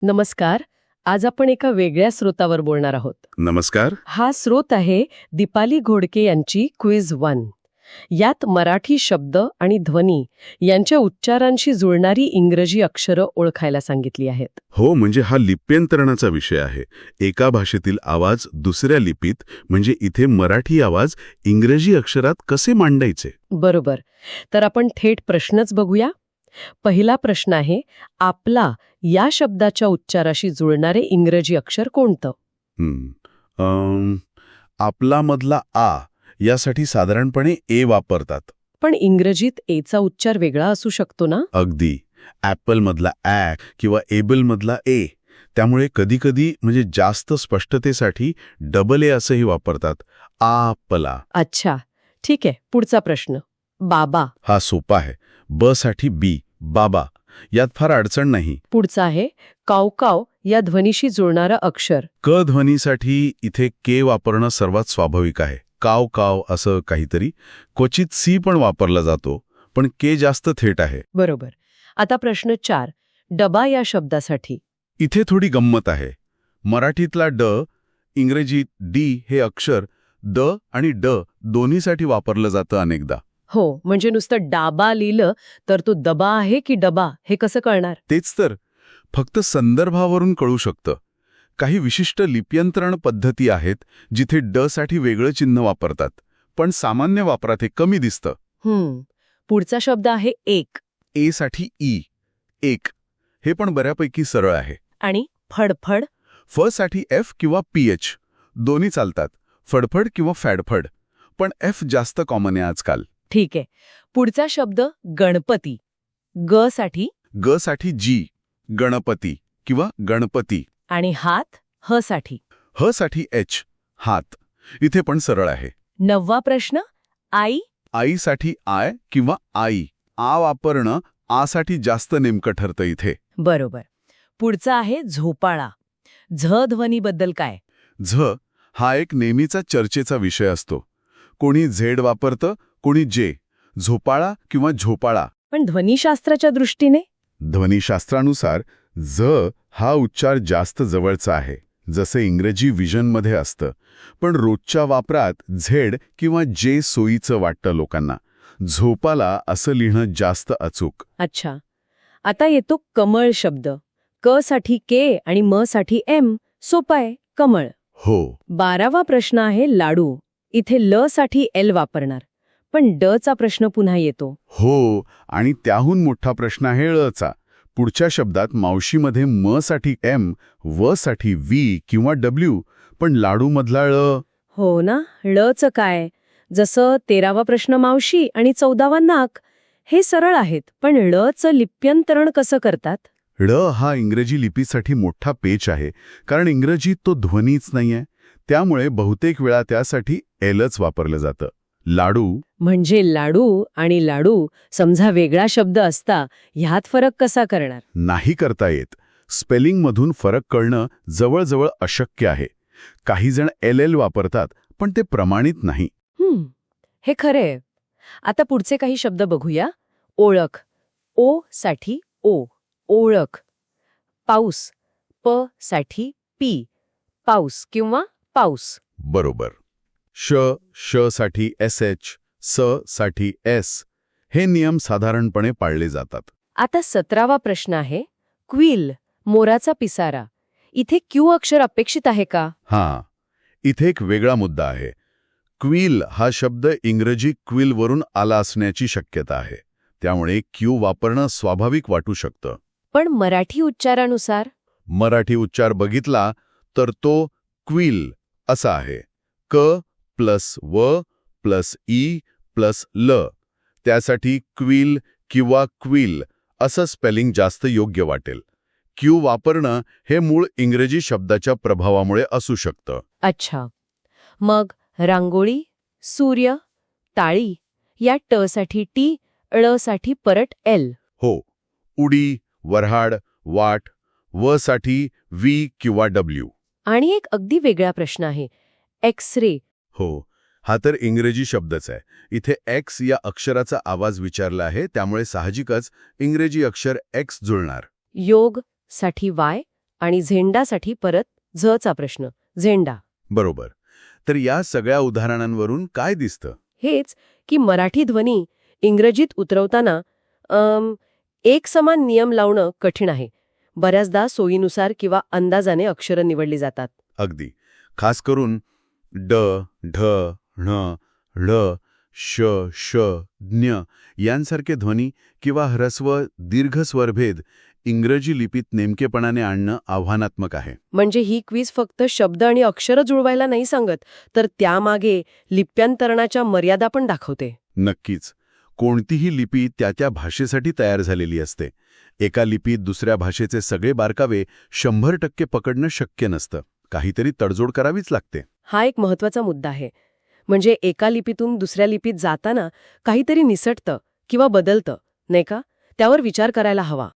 नमस्कार. आज आपण एका वेगळ्या स्रोतावर बोलणार आहोत. नमस्कार. हा स्रोत आहे दीपाली घोडके यांची क्विज 1. यात मराठी शब्द आणि ध्वनी यांच्या उच्चारांशी जुळणारी इंग्रजी अक्षरं ओळखायला सांगितली आहेत. हो, म्हणजे हा लिप्यंतरणाचा विषय आहे. एका भाषेतील आवाज दुसऱ्या लिपीत, म्हणजे इथे मराठी आवाज इंग्रजी अक्षरात कसे मांडायचे. बरोबर. तर आपण थेट प्रश्नच बघूया. पहिला प्रश्न आहे, आपला या शब्दाच्या उच्चाराशी जुळणारे इंग्रजी अक्षर कोणतं? आपला मधला आ यासाठी साधारणपणे ए वापरतात. पण इंग्रजीत एचा उच्चार वेगळा असू शकतो ना? अगदी. ॲपल मधला ॲ किंवा एबल मधला ए. त्यामुळे कधीकधी म्हणजे जास्त स्पष्टतेसाठी डबल ए असंही वापरतात. आपला. अच्छा, ठीक आहे. पुढचा प्रश्न, बाबा. हा सोपा आहे. ब साठी बी, बाबा. यात फार अडचण नाही. पुढचा आहे काव या ध्वनीशी जुळणारं अक्षर. क ध्वनीसाठी इथे के वापरणं सर्वात स्वाभाविक आहे. काव काव असं काहीतरी. क्वचित सी पण वापरला जातो, पण के जास्त थेट आहे. बरोबर. आता प्रश्न 4, डबा या शब्दासाठी. इथे थोडी गंमत आहे. मराठीतला ड, इंग्रजीत डी हे अक्षर द आणि ड दोन्हीसाठी वापरलं जातं अनेकदा. हो, म्हणजे नुसतं डाबा लिहिलं तर तो दबा आहे की डबा हे कसं कळणार? तेच तर. फक्त संदर्भावरून कळू शकतं. काही विशिष्ट लिप्यंतरण पद्धती आहेत जिथे ड साठी वेगळं चिन्ह वापरतात, पण सामान्य वापरात हे कमी दिसतं. पुढचा शब्द आहे एक. ए साठी ई, एक. हे पण बऱ्यापैकी सरळ आहे. आणि फडफड. फ साठी एफ किंवा पीएच दोन्ही चालतात. फडफड किंवा फॅडफड. पण एफ जास्त कॉमन आहे आजकाल. ठीक आहे. पुढचा शब्द गणपती. ग साठी जी, गणपती किंवा गणपती. आणि हात, ह साठी एच, हात. इथे पण सरळ आहे. 9वा प्रश्न, आई. आईसाठी आय किंवा आई. आ वापरणं आसाठी जास्त नेमकं ठरतं इथे. बरोबर. पुढचा आहे झोपाळा. झ ध्वनीबद्दल काय? झ हा एक नेहमीचा चर्चेचा विषय असतो. कोणी झेड वापरतं, कोणी जे. झोपाळा किंवा झोपाळा. पण ध्वनीशास्त्राच्या दृष्टीने? ध्वनीशास्त्रानुसार झ हा उच्चार जास्त जवळचा आहे, जसं इंग्रजी व्हिजनमध्ये असतं. पण रोजच्या वापरात झेड किंवा जे सोयीचं वाटतं लोकांना. झोपाला असं लिहिणं जास्त अचूक. अच्छा. आता येतो कमळ शब्द. क साठी के आणि म साठी एम. सोपा आहे, कमळ. हो. 12वा प्रश्न आहे लाडू. इथे ल साठी एल वापरणार, पण ड चा प्रश्न पुन्हा येतो. हो, आणि त्याहून मोठा प्रश्न आहे ळचा. पुढच्या शब्दात मावशीमध्ये म साठी एम, व साठी व्ही किंवा डब्ल्यू, पण लाडूमधला ळ. हो ना, ळचं काय? जसं 13वा प्रश्न मावशी आणि 14वा नाक. हे सरळ आहेत, पण ळचं लिप्यंतरण कसं करतात? ळ हा इंग्रजी लिपीसाठी मोठा पेच आहे, कारण इंग्रजीत तो ध्वनीच नाहीये. त्यामुळे बहुतेक वेळा त्यासाठी एलच वापरलं जातं. लाडू म्हणजे लाडू आणि लाडू समजा वेगळा शब्द असता, ह्यात फरक कसा करणार? नाही करता येत. स्पेलिंगमधून फरक कळणं जवळजवळ अशक्य आहे. काही जण एल वापरतात, पण ते प्रमाणित नाही. हे खरे. आता पुढचे काही शब्द बघूया. ओळख. ओ साठी ओ, ओळख. पाऊस. प साठी पी, पाऊस किंवा पाऊस. बरोबर. श साठी एस एच, स साठी एस. हे नियम साधारणपणे पाळले जातात. आता 17वा प्रश्न आहे क्विल, मोराचा पिसारा. इथे क्यू अक्षर अपेक्षित आहे का? हां, इथे एक वेगळा मुद्दा आहे. क्विल हा शब्द इंग्रजी क्विलवरून आला असण्याची शक्यता आहे. त्यामुळे क्यू वापरणं स्वाभाविक वाटू शकतं. पण मराठी उच्चारानुसार? मराठी उच्चार बघितला तर तो क्विल असा आहे. क प्लस व प्लस ई प्लस ल. त्यासाठी क्विल किंवा क्विल असं स्पेलिंग जास्त योग्य वाटेल. क्यू वापरणं हे मूळ इंग्रजी शब्दाच्या प्रभावामुळे असू शकतं. अच्छा. मग रांगोळी, सूर्य, टाळी या ट साठी टी, ळ साठी परत एल. हो. उडी, वऱ्हाड, वाट. व साठी व्ही किंवा डब्ल्यू. आणि एक अगदी वेगळा प्रश्न आहे एक्स-रे. हो, हा तर इंग्रजी शब्दच आहे. इथे एक्स या अक्षराचा आवाज विचारला आहे, त्यामुळे साहजिकच इंग्रजी अक्षर एक्स जुळणार. योग साठी वाय आणि झेंडासाठी परत झचा प्रश्न, झेंडा. बरोबर. तर या सगळ्या उदाहरणांवरून काय दिसतं? हेच की मराठी ध्वनी इंग्रजीत उतरवताना एक समान नियम लावणं कठीण आहे. बऱ्याचदा सोयीनुसार किंवा अंदाजाने अक्षरं निवडली जातात. अगदी. खास करून ड, ढ, ण, ळ, श, श, ज्ञ यांसारखे ध्वनी किंवा ह्रस्व दीर्घ स्वरभेद इंग्रजी लिपीत नेमकेपणाने आणणं आव्हानात्मक आहे. म्हणजे ही क्विज फक्त शब्द आणि अक्षरं जुळवायला नाही सांगत, तर त्यामागे लिप्यांतरणाच्या मर्यादा पण दाखवते. नक्कीच. कोणतीही लिपी त्या भाषेसाठी तयार झालेली असते. एका लिपीत दुसऱ्या भाषेचे सगळे बारकावे 100% पकडणं शक्य नसतं. काहीतरी तडजोड करावीच लागते. हा एक महत्वाचा मुद्दा आहे. म्हणजे एका लिपीतून दुसऱ्या लिपीत जाताना काहीतरी निसटतं किंवा बदलतं, नाही का? त्यावर विचार करायला हवा.